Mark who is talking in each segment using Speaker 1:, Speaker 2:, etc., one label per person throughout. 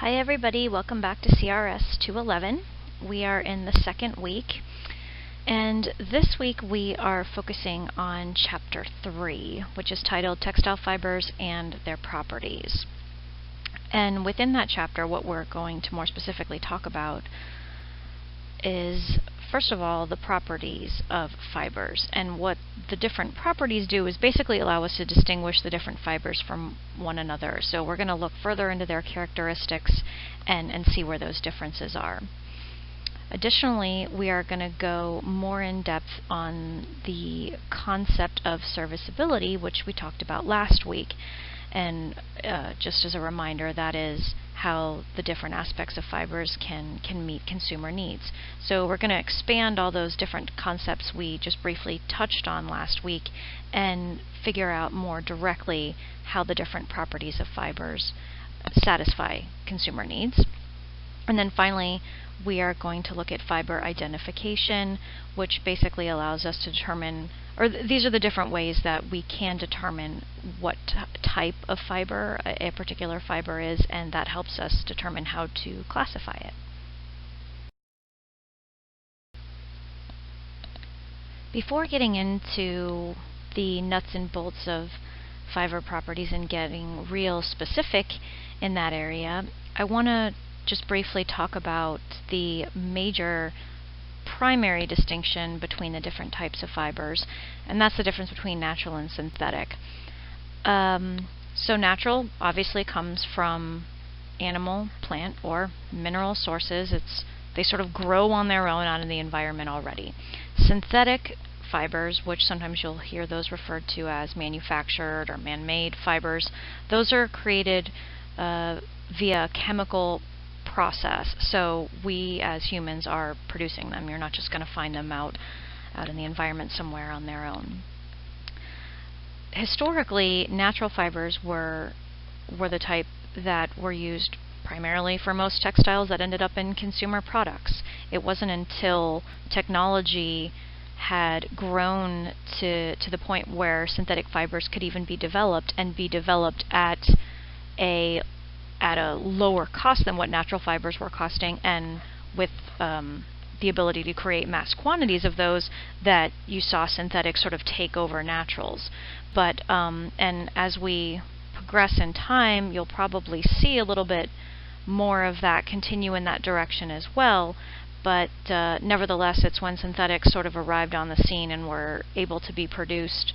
Speaker 1: Hi everybody, welcome back to CRS 211. We are in the second week, and this week we are focusing on Chapter 3, which is titled Textile Fibers and Their Properties. And within that chapter, what we're going to more specifically talk about is, first of all, the properties of fibers. And what the different properties do is basically allow us to distinguish the different fibers from one another. So we're going to look further into their characteristics and see where those differences are. Additionally, we are going to go more in depth on the concept of serviceability, which we talked about last week. And just as a reminder, that is how the different aspects of fibers can meet consumer needs. So we're going to expand all those different concepts we just briefly touched on last week and figure out more directly how the different properties of fibers satisfy consumer needs. And then finally, we are going to look at fiber identification, which basically allows us to determine, or these are the different ways that we can determine what type of fiber a particular fiber is, and that helps us determine how to classify it. Before getting into the nuts and bolts of fiber properties and getting real specific in that area, I want to just briefly talk about the major primary distinction between the different types of fibers, and that's the difference between natural and synthetic. So natural obviously comes from animal, plant, or mineral sources. They sort of grow on their own out in the environment already. Synthetic fibers, which sometimes you'll hear those referred to as manufactured or man-made fibers, those are created via chemical process. So we as humans are producing them. You're not just going to find them out in the environment somewhere on their own. Historically, natural fibers were the type that were used primarily for most textiles that ended up in consumer products. It wasn't until technology had grown to the point where synthetic fibers could even be developed, and be developed at a lower cost than what natural fibers were costing, and with the ability to create mass quantities of those, that you saw synthetics sort of take over naturals. But and as we progress in time, you'll probably see a little bit more of that continue in that direction as well. But nevertheless, it's when synthetics sort of arrived on the scene and were able to be produced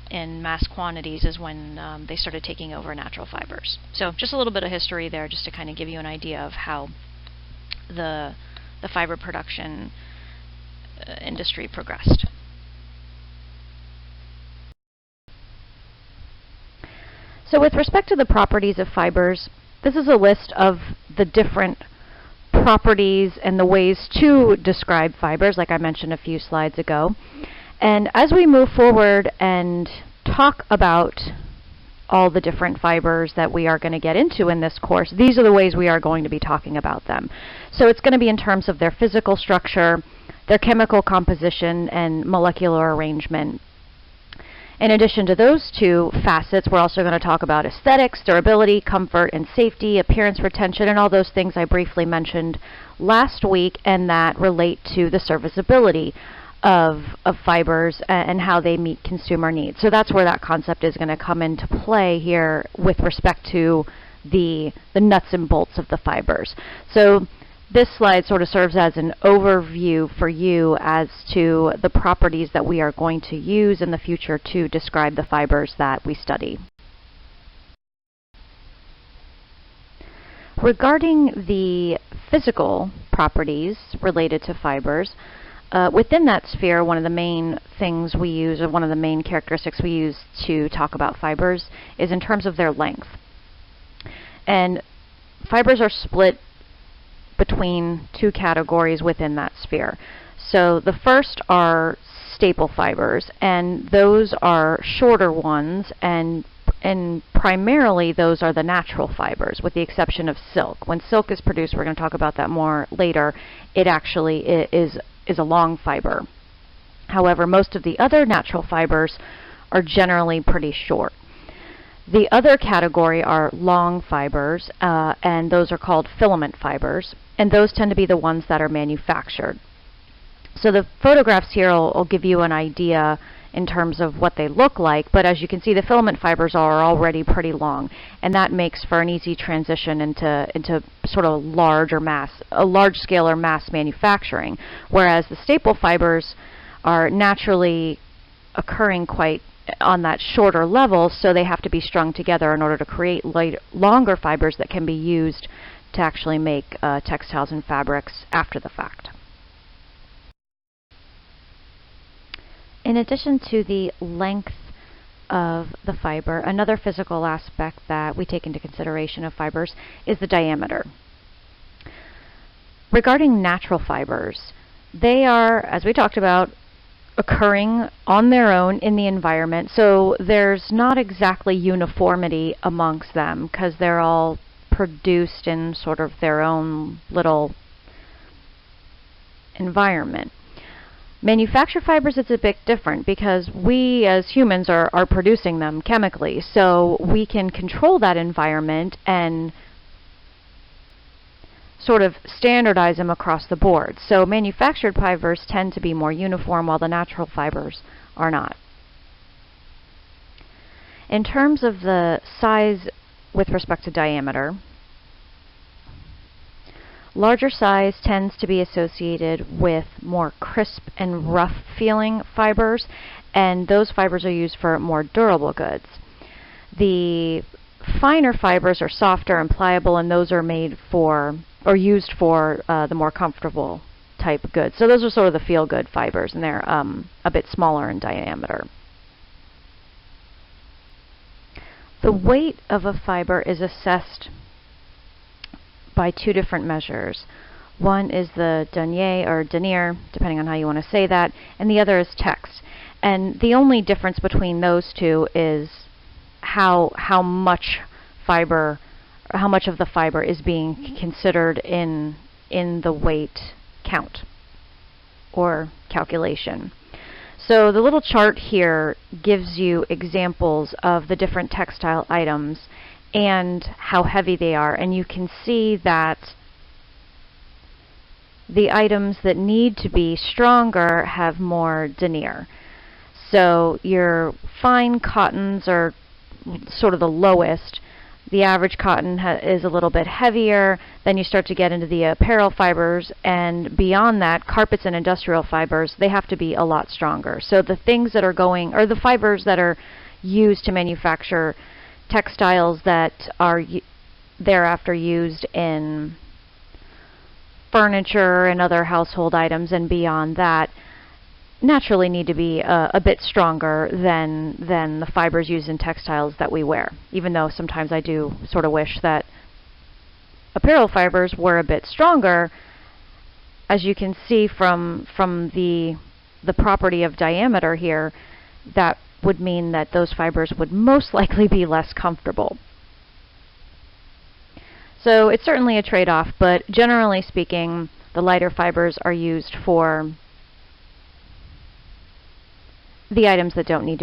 Speaker 1: in mass quantities is when they started taking over natural fibers. So just a little bit of history there, just to kind of give you an idea of how the fiber production industry progressed. So with respect to the properties of fibers, this is a list of the different properties and the ways to describe fibers, like I mentioned a few slides ago. And as we move forward and talk about all the different fibers that we are going to get into in this course, these are the ways we are going to be talking about them. So it's going to be in terms of their physical structure, their chemical composition, and molecular arrangement. In addition to those two facets, we're also going to talk about aesthetics, durability, comfort, and safety, appearance, retention, and all those things I briefly mentioned last week, and that relate to the serviceability of fibers and how they meet consumer needs. So that's where that concept is going to come into play here with respect to the nuts and bolts of the fibers. So this slide sort of serves as an overview for you as to the properties that we are going to use in the future to describe the fibers that we study. Regarding the physical properties related to fibers, within that sphere, one of the main things we use, or one of the main characteristics we use to talk about fibers, is in terms of their length. And fibers are split between two categories within that sphere. So the first are staple fibers, and those are shorter ones, and primarily those are the natural fibers, with the exception of silk. When silk is produced, we're going to talk about that more later, it actually is a long fiber. However, most of the other natural fibers are generally pretty short. The other category are long fibers, and those are called filament fibers, and those tend to be the ones that are manufactured. So the photographs here will give you an idea in terms of what they look like, but as you can see, the filament fibers are already pretty long, and that makes for an easy transition into sort of a large scale or mass manufacturing, whereas the staple fibers are naturally occurring quite on that shorter level, so they have to be strung together in order to create longer fibers that can be used to actually make textiles and fabrics after the fact. In addition to the length of the fiber, another physical aspect that we take into consideration of fibers is the diameter. Regarding natural fibers, they are, as we talked about, occurring on their own in the environment, so there's not exactly uniformity amongst them because they're all produced in sort of their own little environment. Manufactured fibers, it's a bit different because we as humans are producing them chemically, so we can control that environment and sort of standardize them across the board. So manufactured fibers tend to be more uniform while the natural fibers are not. In terms of the size with respect to diameter, larger size tends to be associated with more crisp and rough feeling fibers, and those fibers are used for more durable goods. The finer fibers are softer and pliable, and those are made for or used for the more comfortable type goods. So those are sort of the feel-good fibers, and they're a bit smaller in diameter. The weight of a fiber is assessed by two different measures. One is the denier or denier, depending on how you want to say that, and the other is text. And the only difference between those two is how much fiber, or how much of the fiber is being considered in the weight count or calculation. So the little chart here gives you examples of the different textile items and how heavy they are, and you can see that the items that need to be stronger have more denier. So your fine cottons are sort of the lowest. The average cotton is a little bit heavier. Then you start to get into the apparel fibers, and beyond that, carpets and industrial fibers, they have to be a lot stronger. So the things that are going, or the fibers that are used to manufacture textiles that are thereafter used in furniture and other household items and beyond that, naturally need to be a bit stronger than the fibers used in textiles that we wear, even though sometimes I do sort of wish that apparel fibers were a bit stronger. As you can see from the property of diameter here, that would mean that those fibers would most likely be less comfortable. So it's certainly a trade-off, but generally speaking, the lighter fibers are used for the items that don't need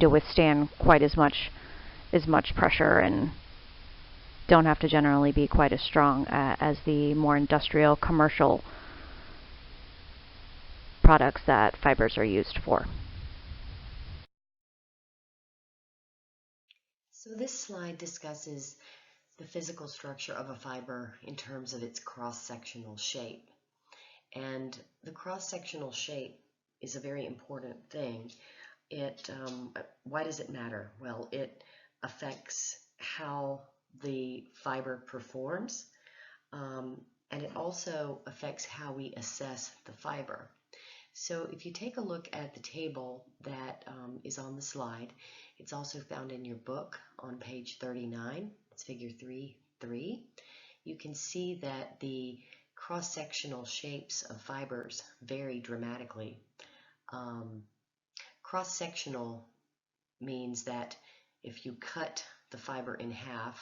Speaker 1: to withstand quite as much pressure and don't have to generally be quite as strong as the more industrial, commercial products that fibers are used for.
Speaker 2: So this slide discusses the physical structure of a fiber in terms of its cross-sectional shape. And the cross-sectional shape is a very important thing. Why does it matter? Well, it affects how the fiber performs, and it also affects how we assess the fiber. So if you take a look at the table that is on the slide, it's also found in your book on page 39, it's figure 3.3. You can see that the cross-sectional shapes of fibers vary dramatically. Cross-sectional means that if you cut the fiber in half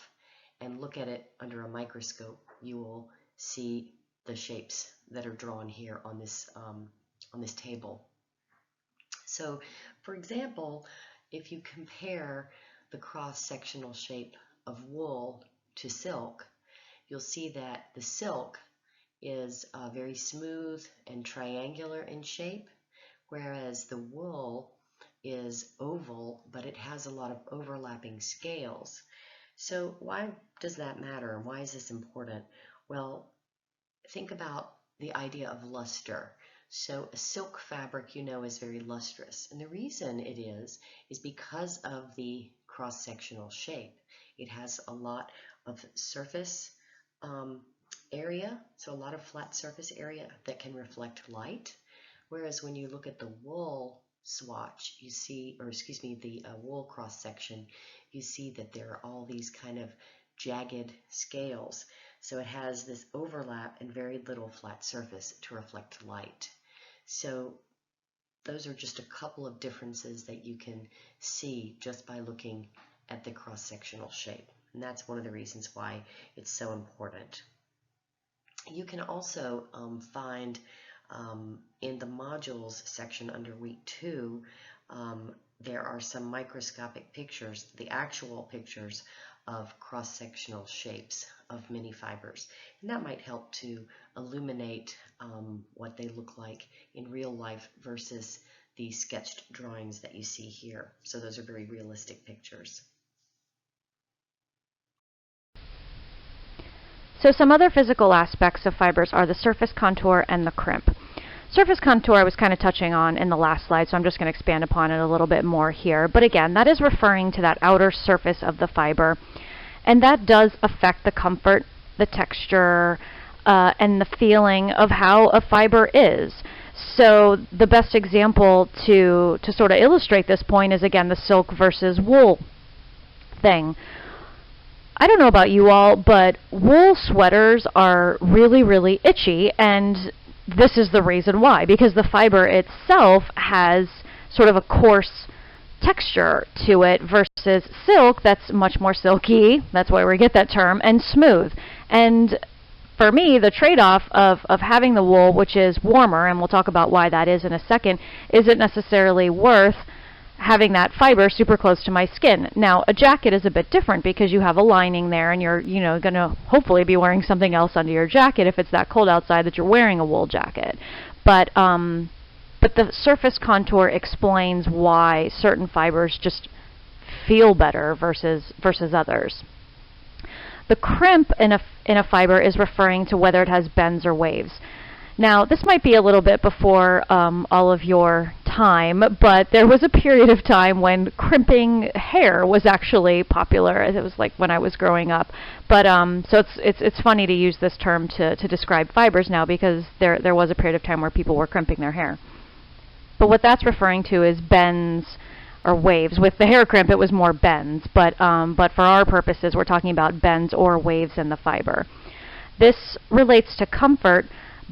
Speaker 2: and look at it under a microscope, you will see the shapes that are drawn here on this table. So, for example, if you compare the cross-sectional shape of wool to silk, you'll see that the silk is very smooth and triangular in shape, whereas the wool is oval, but it has a lot of overlapping scales. So why does that matter? Why is this important? Well, think about the idea of luster. So a silk fabric, you know, is very lustrous. And the reason it is because of the cross-sectional shape. It has a lot of surface area, so a lot of flat surface area that can reflect light. Whereas when you look at the wool swatch, you see, or excuse me, the wool cross-section, you see that there are all these kind of jagged scales. So it has this overlap and very little flat surface to reflect light. So those are just a couple of differences that you can see just by looking at the cross-sectional shape. And that's one of the reasons why it's so important. You can also find in the modules section under week 2, there are some microscopic pictures, the actual pictures of cross-sectional shapes of mini fibers. And that might help to illuminate what they look like in real life versus the sketched drawings that you see here. So those are very realistic pictures.
Speaker 1: So some other physical aspects of fibers are the surface contour and the crimp. Surface contour I was kind of touching on in the last slide, so I'm just going to expand upon it a little bit more here. But again, that is referring to that outer surface of the fiber, and that does affect the comfort, the texture, and the feeling of how a fiber is. So the best example to sort of illustrate this point is, again, the silk versus wool thing. I don't know about you all, but wool sweaters are really, really itchy, and this is the reason why, because the fiber itself has sort of a coarse texture to it versus silk that's much more silky, that's why we get that term, and smooth. And for me, the trade-off of having the wool, which is warmer, and we'll talk about why that is in a second, isn't necessarily worth having that fiber super close to my skin. Now, a jacket is a bit different because you have a lining there, and you're, going to hopefully be wearing something else under your jacket if it's that cold outside that you're wearing a wool jacket. But the surface contour explains why certain fibers just feel better versus others. The crimp in a fiber is referring to whether it has bends or waves. Now, this might be a little bit before all of your time, but there was a period of time when crimping hair was actually popular. It was like when I was growing up. But so it's funny to use this term to describe fibers now, because there was a period of time where people were crimping their hair. But what that's referring to is bends or waves. With the hair crimp, it was more bends, but for our purposes, we're talking about bends or waves in the fiber. This relates to comfort,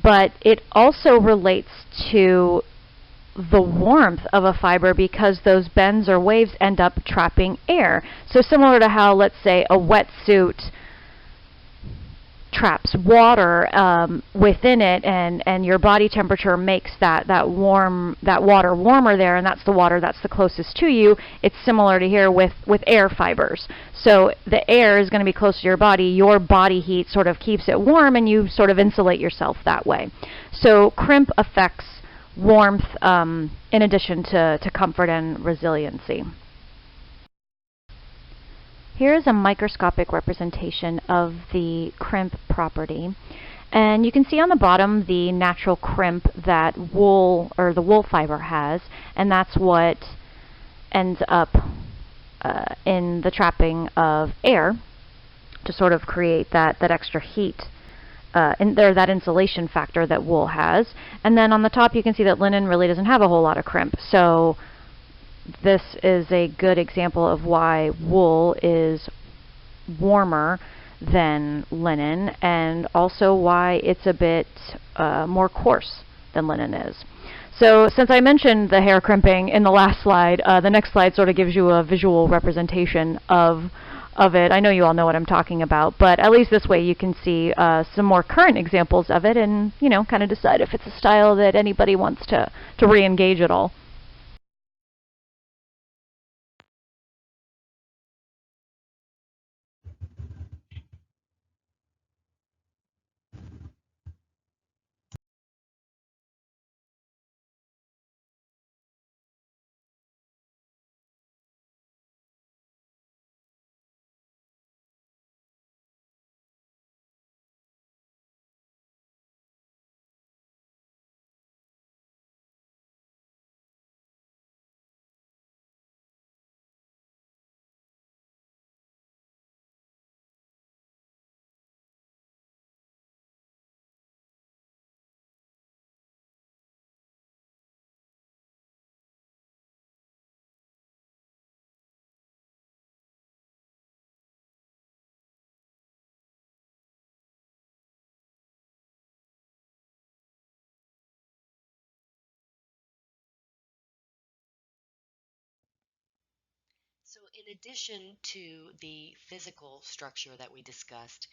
Speaker 1: but it also relates to the warmth of a fiber because those bends or waves end up trapping air. So similar to how, let's say, a wetsuit traps water within it, and your body temperature makes that water warmer there, and that's the water that's the closest to you. It's similar to here with air fibers. So the air is going to be close to your body heat sort of keeps it warm, and you sort of insulate yourself that way. So crimp affects warmth in addition to comfort and resiliency. Here is a microscopic representation of the crimp property. And you can see on the bottom the natural crimp that wool, or the wool fiber, has, and that's what ends up in the trapping of air to sort of create that extra heat, that insulation factor that wool has. And then on the top you can see that linen really doesn't have a whole lot of crimp. So this is a good example of why wool is warmer than linen, and also why it's a bit more coarse than linen is. So since I mentioned the hair crimping in the last slide, the next slide sort of gives you a visual representation of it. I know you all know what I'm talking about, but at least this way you can see some more current examples of it, and kind of decide if it's a style that anybody wants to re-engage at all.
Speaker 2: So in addition to the physical structure that we discussed,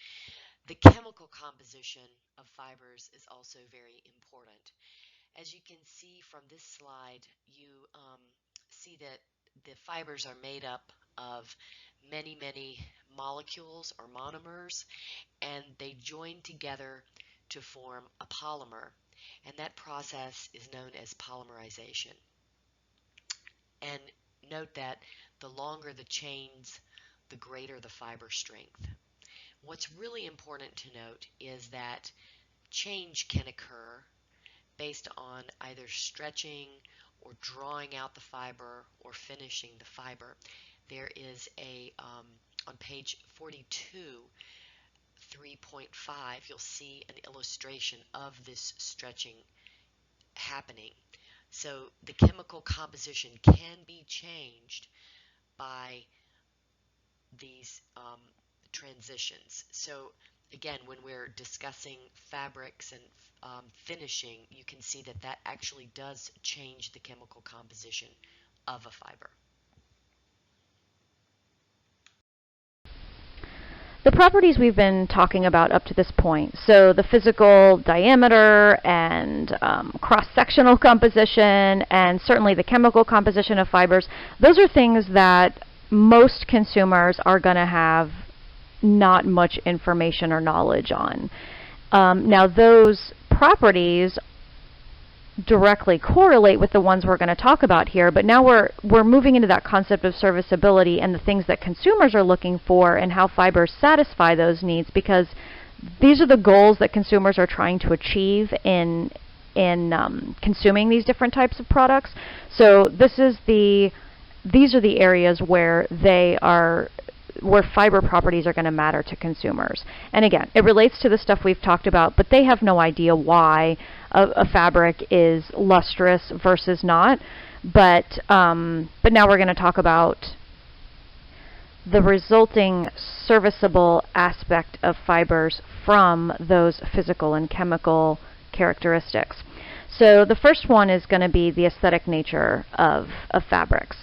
Speaker 2: the chemical composition of fibers is also very important. As you can see from this slide, you see that the fibers are made up of many, many molecules or monomers, and they join together to form a polymer. And that process is known as polymerization. And note that the longer the chains, the greater the fiber strength. What's really important to note is that change can occur based on either stretching or drawing out the fiber or finishing the fiber. There is on page 42, 3.5, you'll see an illustration of this stretching happening. So the chemical composition can be changed by these transitions. So again, when we're discussing fabrics and finishing, you can see that that actually does change the chemical composition of a fiber.
Speaker 1: The properties we've been talking about up to this point, so the physical diameter and cross-sectional composition and certainly the chemical composition of fibers, those are things that most consumers are going to have not much information or knowledge on. Now those properties directly correlate with the ones we're going to talk about here, but now we're moving into that concept of serviceability and the things that consumers are looking for and how fibers satisfy those needs, because these are the goals that consumers are trying to achieve in consuming these different types of products. So these are the areas where fiber properties are going to matter to consumers. And again, it relates to the stuff we've talked about, but they have no idea why a fabric is lustrous versus not. But now we're going to talk about the resulting serviceable aspect of fibers from those physical and chemical characteristics. So the first one is going to be the aesthetic nature of fabrics.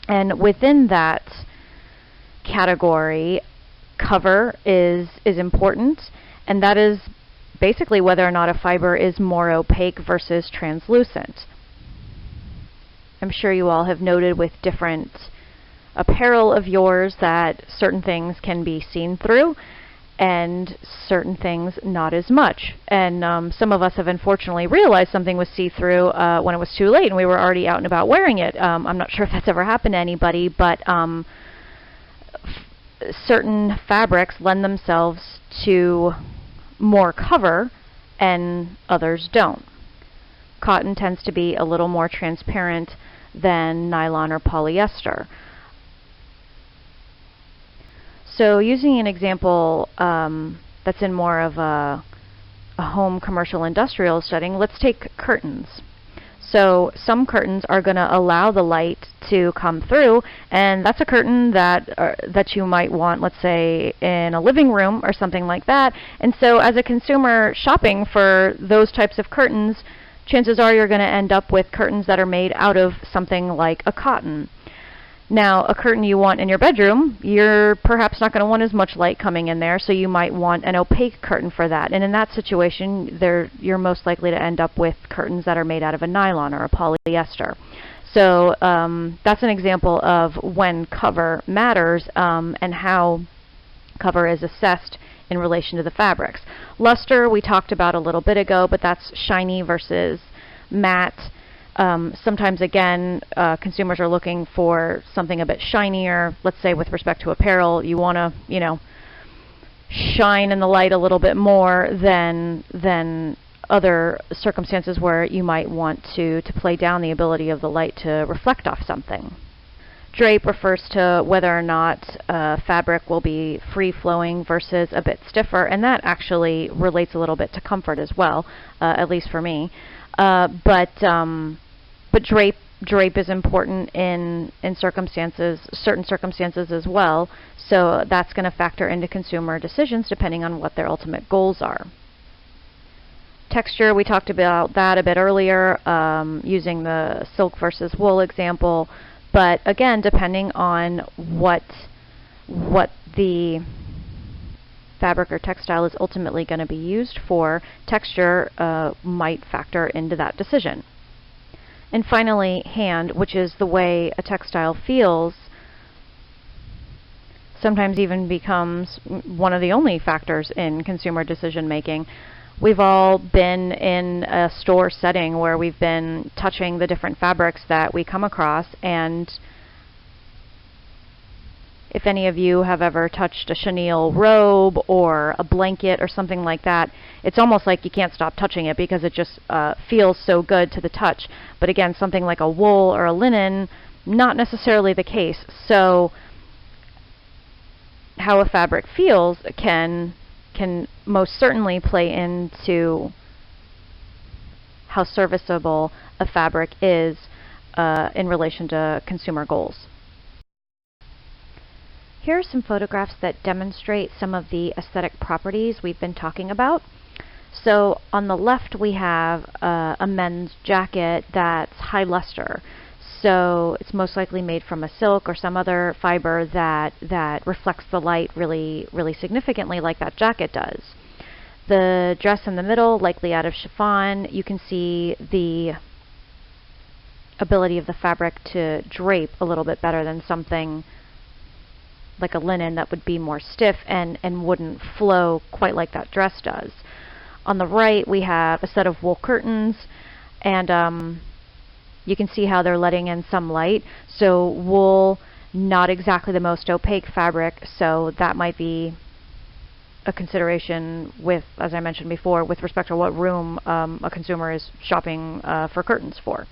Speaker 1: And within that category, cover is important, and that is basically whether or not a fiber is more opaque versus translucent. I'm sure you all have noted with different apparel of yours that certain things can be seen through and certain things not as much. And some of us have unfortunately realized something was see-through when it was too late and we were already out and about wearing it. I'm not sure if that's ever happened to anybody, but certain fabrics lend themselves to more cover and others don't. Cotton tends to be a little more transparent than nylon or polyester. So using an example that's in more of a home commercial industrial setting, let's take curtains. So some curtains are going to allow the light to come through, and that's a curtain that you might want, let's say, in a living room or something like that. And so as a consumer shopping for those types of curtains, chances are you're going to end up with curtains that are made out of something like a cotton. Now, a curtain you want in your bedroom, you're perhaps not going to want as much light coming in there, so you might want an opaque curtain for that. And in that situation, you're most likely to end up with curtains that are made out of a nylon or a polyester. So that's an example of when cover matters and how cover is assessed in relation to the fabrics. Luster we talked about a little bit ago, but that's shiny versus matte. Sometimes, again, consumers are looking for something a bit shinier. Let's say with respect to apparel, you want to, shine in the light a little bit more than other circumstances where you might want to play down the ability of the light to reflect off something. Drape refers to whether or not fabric will be free-flowing versus a bit stiffer, and that actually relates a little bit to comfort as well, at least for me. But drape is important in certain circumstances as well. So that's going to factor into consumer decisions depending on what their ultimate goals are. Texture, we talked about that a bit earlier, using the silk versus wool example. But again, depending on what the fabric or textile is ultimately going to be used for, texture might factor into that decision. And finally, hand, which is the way a textile feels, sometimes even becomes one of the only factors in consumer decision making. We've all been in a store setting where we've been touching the different fabrics that we come across, and if any of you have ever touched a chenille robe or a blanket or something like that, it's almost like you can't stop touching it because it just feels so good to the touch. But again, something like a wool or a linen, not necessarily the case. So how a fabric feels can most certainly play into how serviceable a fabric is in relation to consumer goals. Here are some photographs that demonstrate some of the aesthetic properties we've been talking about. So on the left we have a men's jacket that's high luster. So it's most likely made from a silk or some other fiber that reflects the light really significantly, like that jacket does. The dress in the middle, likely out of chiffon. You can see the ability of the fabric to drape a little bit better than something like a linen that would be more stiff and wouldn't flow quite like that dress does. On the right we have a set of wool curtains, and you can see how they're letting in some light. So wool, not exactly the most opaque fabric, so that might be a consideration with, as I mentioned before, with respect to what room a consumer is shopping for curtains for.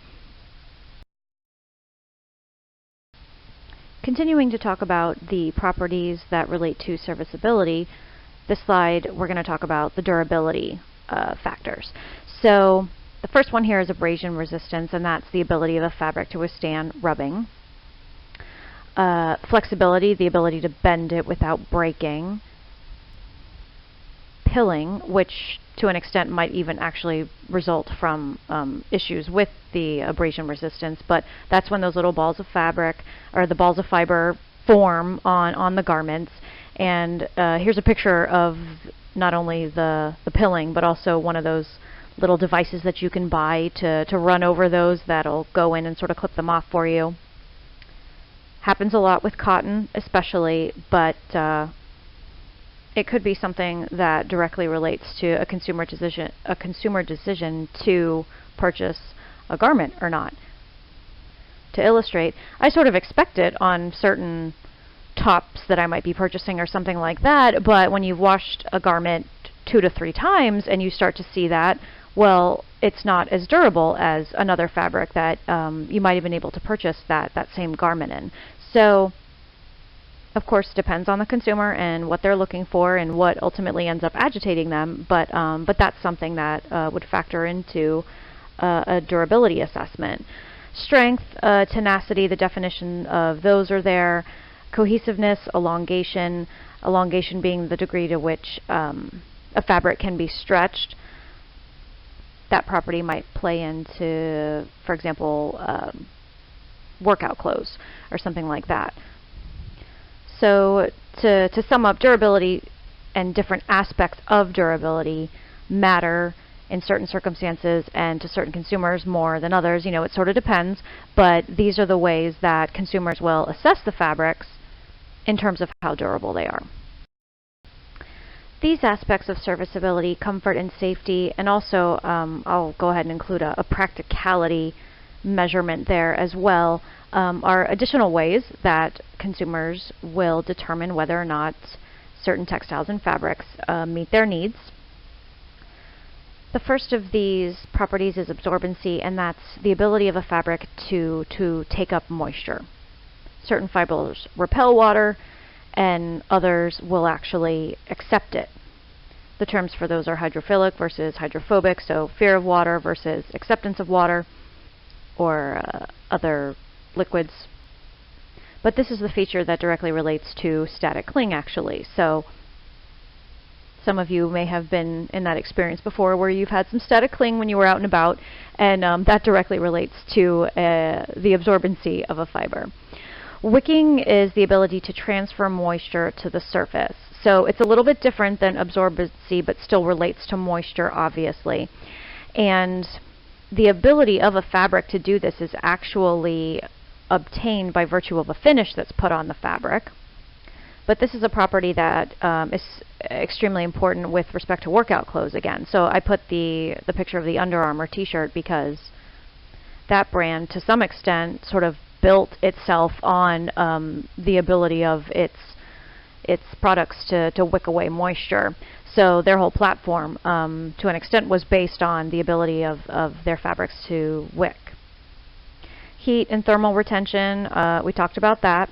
Speaker 1: Continuing to talk about the properties that relate to serviceability, this slide we're going to talk about the durability factors. So the first one here is abrasion resistance, and that's the ability of a fabric to withstand rubbing. Flexibility, the ability to bend it without breaking. Pilling, which to an extent might even actually result from issues with the abrasion resistance, but that's when those little balls of fabric or the balls of fiber form on the garments. And here's a picture of not only the pilling, but also one of those little devices that you can buy to run over those that'll go in and sort of clip them off for you. Happens a lot with cotton especially, but it could be something that directly relates to a consumer decision to purchase a garment or not. To illustrate, I sort of expect it on certain tops that I might be purchasing or something like that, but when you've washed a garment 2 to 3 times and you start to see that, well, it's not as durable as another fabric that you might have been able to purchase that same garment in. So of course, depends on the consumer and what they're looking for and what ultimately ends up agitating them, but that's something that would factor into a durability assessment. Strength, tenacity, the definition of those are there. Cohesiveness, elongation being the degree to which a fabric can be stretched. That property might play into, for example, workout clothes or something like that. So to sum up, durability and different aspects of durability matter in certain circumstances and to certain consumers more than others. You know, it sort of depends, but these are the ways that consumers will assess the fabrics in terms of how durable they are. These aspects of serviceability, comfort and safety, and also I'll go ahead and include a practicality measurement there as well, are additional ways that consumers will determine whether or not certain textiles and fabrics meet their needs. The first of these properties is absorbency, and that's the ability of a fabric to take up moisture. Certain fibers repel water and others will actually accept it. The terms for those are hydrophilic versus hydrophobic, so fear of water versus acceptance of water or other liquids. But this is the feature that directly relates to static cling actually. So some of you may have been in that experience before where you've had some static cling when you were out and about, and that directly relates to the absorbency of a fiber. Wicking is the ability to transfer moisture to the surface. So it's a little bit different than absorbency, but still relates to moisture, obviously. And the ability of a fabric to do this is actually obtained by virtue of a finish that's put on the fabric. But this is a property that is extremely important with respect to workout clothes again. So I put the picture of the Under Armour t-shirt because that brand, to some extent, sort of built itself on the ability of its products to wick away moisture. So their whole platform, to an extent, was based on the ability of their fabrics to wick. Heat and thermal retention, we talked about that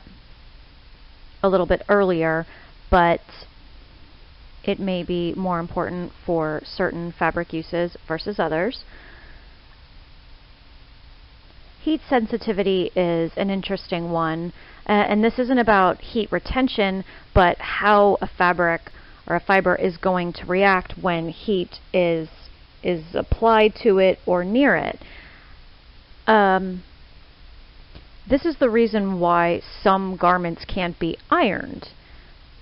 Speaker 1: a little bit earlier, but it may be more important for certain fabric uses versus others. Heat sensitivity is an interesting one, and this isn't about heat retention, but how a fabric or a fiber is going to react when heat is applied to it or near it. This is the reason why some garments can't be ironed,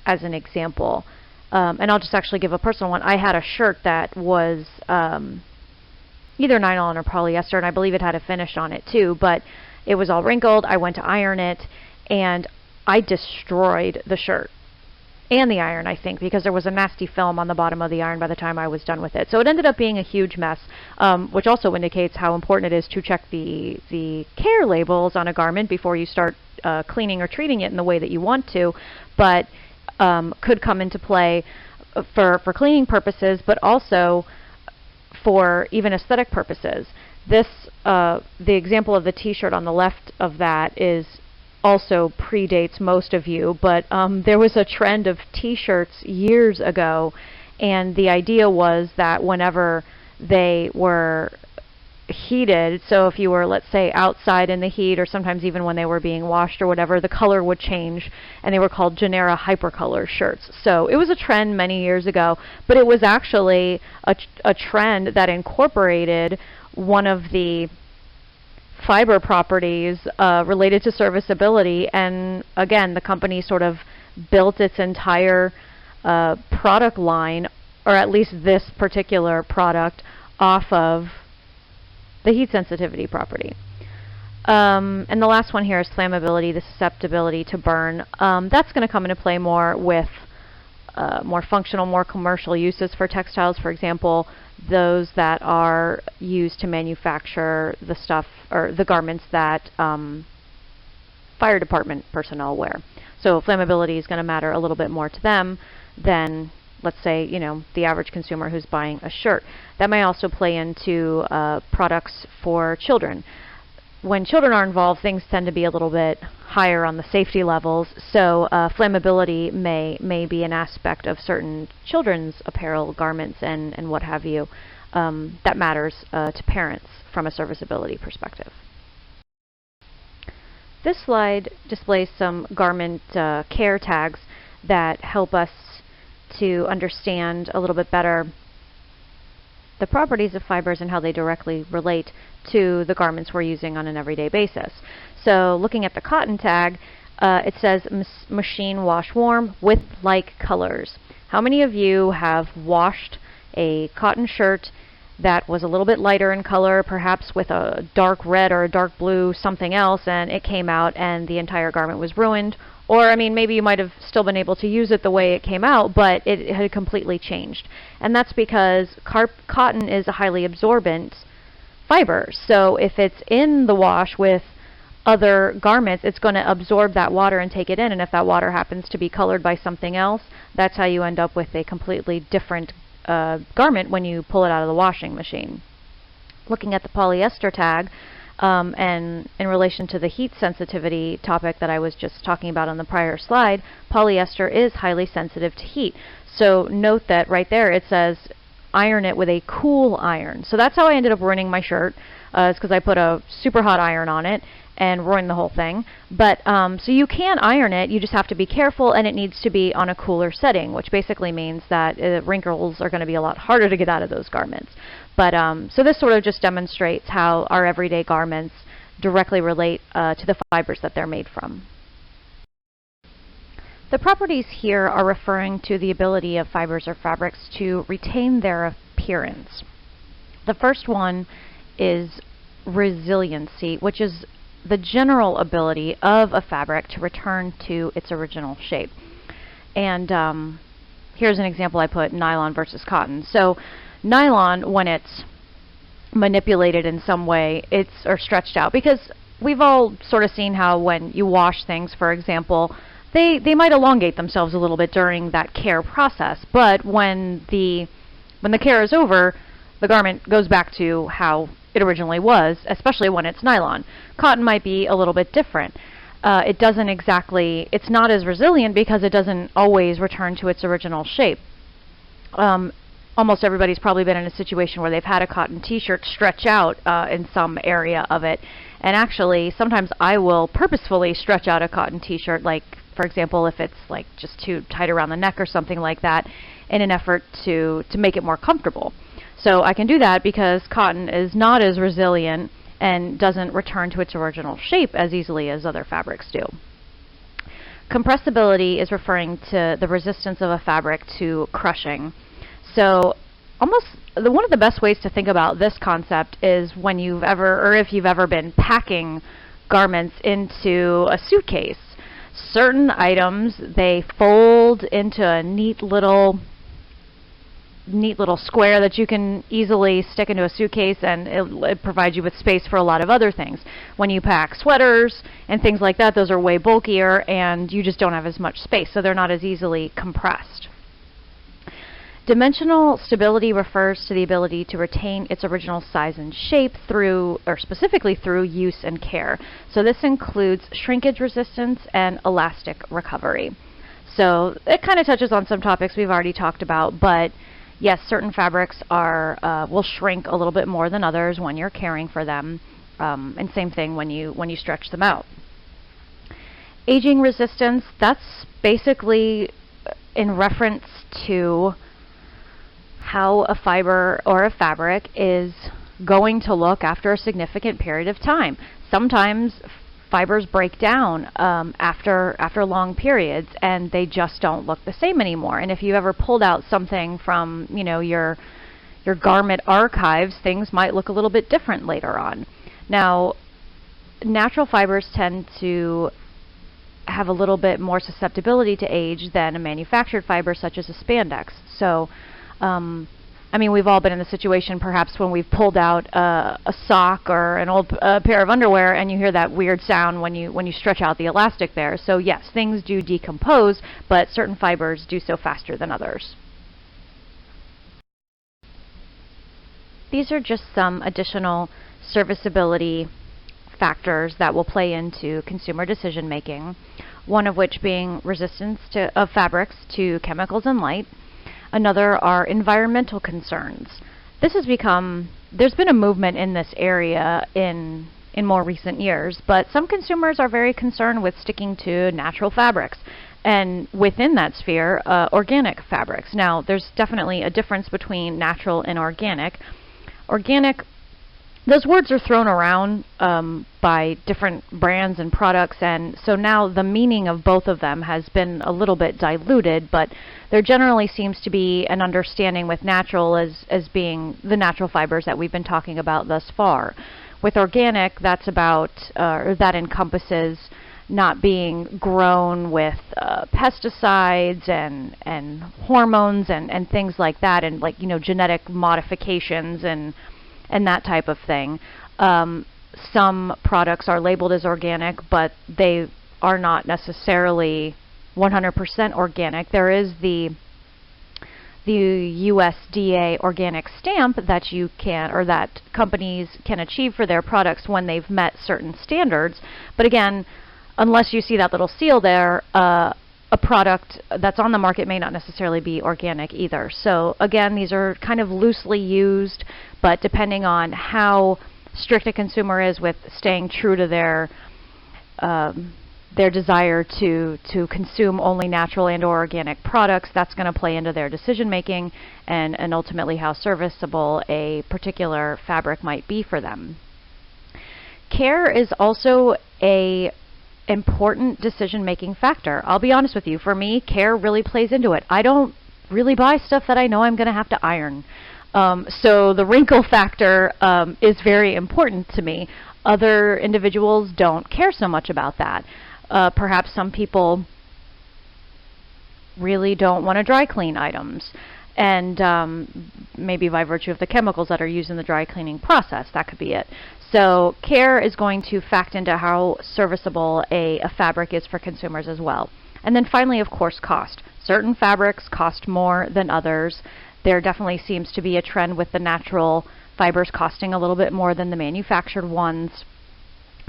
Speaker 1: as an example. And I'll just actually give a personal one. I had a shirt that was either nylon or polyester, and I believe it had a finish on it too, but it was all wrinkled. I went to iron it, and I destroyed the shirt and the iron, I think, because there was a nasty film on the bottom of the iron by the time I was done with it. So it ended up being a huge mess, which also indicates how important it is to check the care labels on a garment before you start cleaning or treating it in the way that you want to, but could come into play for cleaning purposes, but also for even aesthetic purposes. This, the example of the t-shirt on the left of that is also predates most of you, but there was a trend of t-shirts years ago, and the idea was that whenever they were heated, so if you were, let's say, outside in the heat, or sometimes even when they were being washed or whatever, the color would change, and they were called Genera hypercolor shirts. So it was a trend many years ago, but it was actually a trend that incorporated one of the fiber properties related to serviceability, and again, the company sort of built its entire product line, or at least this particular product, off of the heat sensitivity property. And the last one here is flammability, the susceptibility to burn. That's going to come into play more with more functional, more commercial uses for textiles. For example, those that are used to manufacture the stuff or the garments that fire department personnel wear. So flammability is going to matter a little bit more to them than, let's say, the average consumer who's buying a shirt. That may also play into products for children. When children are involved, things tend to be a little bit higher on the safety levels, so flammability may be an aspect of certain children's apparel, garments, and what have you, that matters to parents from a serviceability perspective. This slide displays some garment care tags that help us to understand a little bit better the properties of fibers and how they directly relate to the garments we're using on an everyday basis. So looking at the cotton tag, it says machine wash warm with like colors. How many of you have washed a cotton shirt that was a little bit lighter in color, perhaps with a dark red or a dark blue something else, and it came out and the entire garment was ruined? Or, I mean, maybe you might have still been able to use it the way it came out, but it had completely changed. And that's because cotton is a highly absorbent fiber. So if it's in the wash with other garments, it's going to absorb that water and take it in. And if that water happens to be colored by something else, that's how you end up with a completely different garment when you pull it out of the washing machine. Looking at the polyester tag, and in relation to the heat sensitivity topic that I was just talking about on the prior slide, polyester is highly sensitive to heat. So note that right there it says iron it with a cool iron. So that's how I ended up ruining my shirt, is because I put a super hot iron on it, and ruin the whole thing. But so you can iron it, you just have to be careful, and it needs to be on a cooler setting, which basically means that wrinkles are going to be a lot harder to get out of those garments. But so this sort of just demonstrates how our everyday garments directly relate to the fibers that they're made from. The properties here are referring to the ability of fibers or fabrics to retain their appearance. The first one is resiliency, which is the general ability of a fabric to return to its original shape. And here's an example I put: nylon versus cotton. So nylon, when it's manipulated in some way, or stretched out, because we've all sort of seen how when you wash things, for example, they might elongate themselves a little bit during that care process, but when the care is over, the garment goes back to how it originally was, especially when it's nylon. Cotton might be a little bit different. It's not as resilient because it doesn't always return to its original shape. Almost everybody's probably been in a situation where they've had a cotton t-shirt stretch out in some area of it. And actually, sometimes I will purposefully stretch out a cotton t-shirt, like, for example, if it's like just too tight around the neck or something like that, in an effort to make it more comfortable. So I can do that because cotton is not as resilient and doesn't return to its original shape as easily as other fabrics do. Compressibility is referring to the resistance of a fabric to crushing. So one of the best ways to think about this concept is when if you've ever been packing garments into a suitcase. Certain items, they fold into a neat little square that you can easily stick into a suitcase, and it provides you with space for a lot of other things. When you pack sweaters and things like that, those are way bulkier and you just don't have as much space, so they're not as easily compressed. Dimensional stability refers to the ability to retain its original size and shape specifically through use and care. So this includes shrinkage resistance and elastic recovery. So it kind of touches on some topics we've already talked about, but yes, certain fabrics will shrink a little bit more than others when you're caring for them, and same thing when you stretch them out. Aging resistance, that's basically in reference to how a fiber or a fabric is going to look after a significant period of time. Sometimes fibers break down after long periods, and they just don't look the same anymore. And if you ever pulled out something from your garment archives, things might look a little bit different later on. Now, natural fibers tend to have a little bit more susceptibility to age than a manufactured fiber such as a spandex. So we've all been in the situation perhaps when we've pulled out a sock or an old pair of underwear, and you hear that weird sound when you stretch out the elastic there. So yes, things do decompose, but certain fibers do so faster than others. These are just some additional serviceability factors that will play into consumer decision making, one of which being resistance of fabrics to chemicals and light. Another are environmental concerns. There's been a movement in this area in more recent years, but some consumers are very concerned with sticking to natural fabrics, and within that sphere, organic fabrics. Now, there's definitely a difference between natural and organic. Organic, those words are thrown around by different brands and products, and so now the meaning of both of them has been a little bit diluted, but there generally seems to be an understanding with natural as being the natural fibers that we've been talking about thus far. With organic, that encompasses not being grown with pesticides and hormones and things like that, and genetic modifications and that type of thing. Some products are labeled as organic, but they are not necessarily 100% organic. There is the USDA organic stamp that that companies can achieve for their products when they've met certain standards. But again, unless you see that little seal there, a product that's on the market may not necessarily be organic either. So again, these are kind of loosely used, but depending on how strict a consumer is with staying true to their desire to consume only natural and or organic products, that's going to play into their decision making and ultimately how serviceable a particular fabric might be for them. Care is also a important decision-making factor. I'll be honest with you, for me, care really plays into it. I don't really buy stuff that I know I'm going to have to iron. So the wrinkle factor is very important to me. Other individuals don't care so much about that. Perhaps some people really don't want to dry clean items, and maybe by virtue of the chemicals that are used in the dry cleaning process, that could be it. So care is going to factor into how serviceable a fabric is for consumers as well. And then finally, of course, cost. Certain fabrics cost more than others. There definitely seems to be a trend with the natural fibers costing a little bit more than the manufactured ones.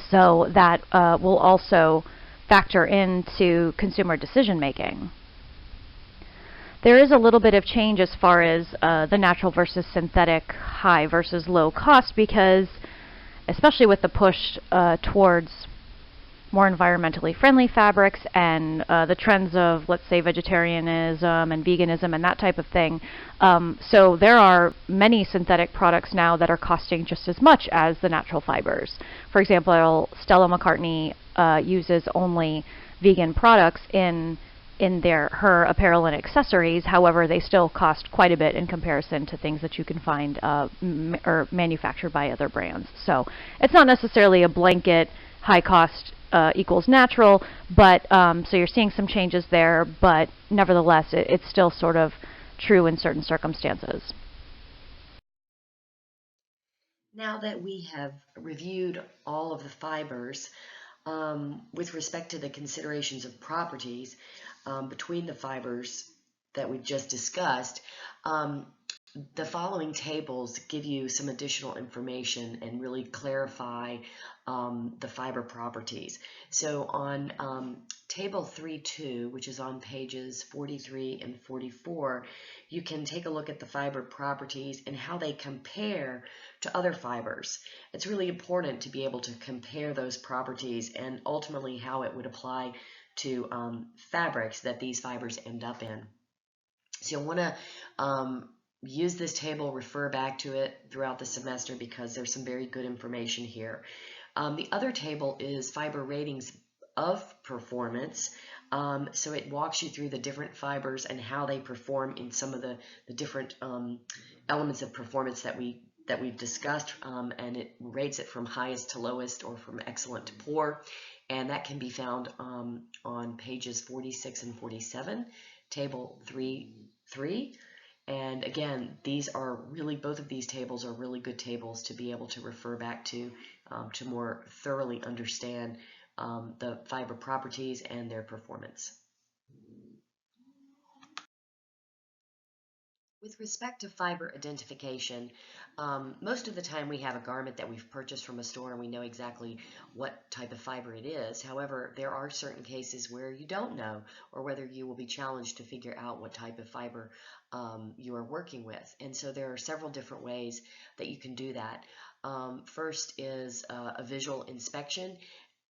Speaker 1: So that will also factor into consumer decision making. There is a little bit of change as far as the natural versus synthetic, high versus low cost, because especially with the push towards more environmentally friendly fabrics and the trends of, let's say, vegetarianism and veganism and that type of thing. So there are many synthetic products now that are costing just as much as the natural fibers. For example, Stella McCartney uses only vegan products in her apparel and accessories. However, they still cost quite a bit in comparison to things that you can find or manufactured by other brands. So it's not necessarily a blanket high cost equals natural, but so you're seeing some changes there, but nevertheless it's still sort of true in certain circumstances.
Speaker 2: Now that we have reviewed all of the fibers, with respect to the considerations of properties between the fibers that we've just discussed, the following tables give you some additional information and really clarify the fiber properties. So on table 3.2, which is on pages 43 and 44, you can take a look at the fiber properties and how they compare to other fibers. It's really important to be able to compare those properties and ultimately how it would apply to fabrics that these fibers end up in. So you'll want to use this table, refer back to it throughout the semester because there's some very good information here. The other table is fiber ratings of performance. So it walks you through the different fibers and how they perform in some of the different elements of performance that we've discussed, and it rates it from highest to lowest or from excellent to poor, and that can be found on pages 46 and 47, table 3.3. And again, these are really, both of these tables are really good tables to be able to refer back to more thoroughly understand the fiber properties and their performance. With respect to fiber identification, most of the time we have a garment that we've purchased from a store and we know exactly what type of fiber it is. However, there are certain cases where you don't know, or whether you will be challenged to figure out what type of fiber you are working with. And so there are several different ways that you can do that. First is a visual inspection.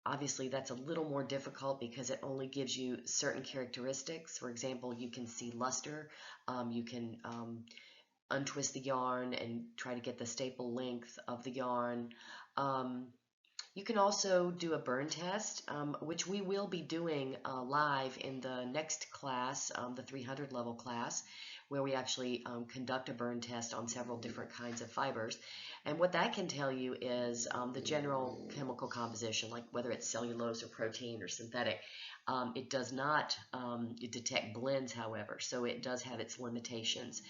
Speaker 2: Obviously, that's a little more difficult because it only gives you certain characteristics. For example, you can see luster. You can untwist the yarn and try to get the staple length of the yarn. You can also do a burn test, which we will be doing live in the next class, the 300 level class, where we actually conduct a burn test on several different kinds of fibers. And what that can tell you is the general chemical composition, like whether it's cellulose or protein or synthetic. It does not detect blends, however, so it does have its limitations.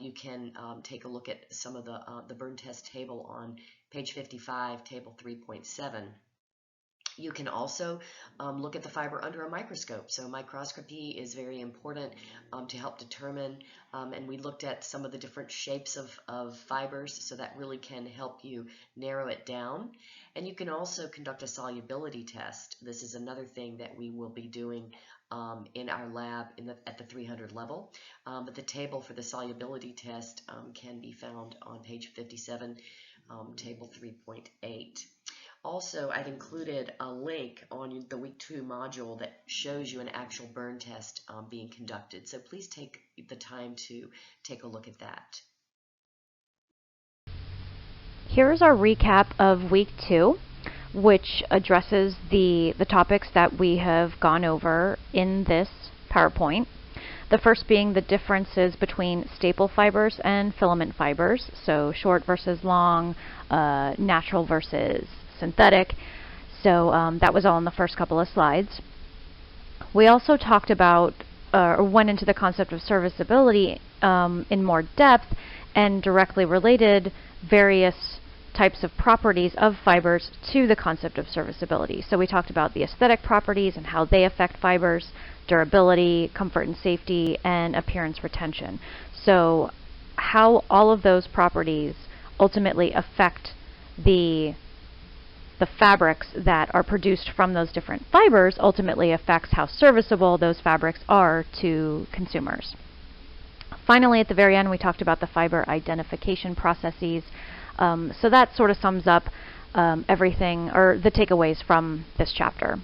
Speaker 2: You can take a look at some of the burn test table on page 55, table 3.7. You can also look at the fiber under a microscope. So microscopy is very important to help determine, and we looked at some of the different shapes of fibers, so that really can help you narrow it down. And you can also conduct a solubility test. This is another thing that we will be doing in our lab at the 300 level. But the table for the solubility test can be found on page 57 table 3.8. Also, I've included a link on the week 2 module that shows you an actual burn test being conducted. So please take the time to take a look at that.
Speaker 1: Here is our recap of week 2, which addresses the topics that we have gone over in this PowerPoint. The first being the differences between staple fibers and filament fibers, so short versus long, natural versus synthetic. So that was all in the first couple of slides. We also talked about, or went into the concept of serviceability in more depth and directly related various types of properties of fibers to the concept of serviceability. So we talked about the aesthetic properties and how they affect fibers, durability, comfort and safety, and appearance retention. So how all of those properties ultimately affect the fabrics that are produced from those different fibers ultimately affects how serviceable those fabrics are to consumers. Finally, at the very end, we talked about the fiber identification processes. So that sort of sums up everything, or the takeaways from this chapter.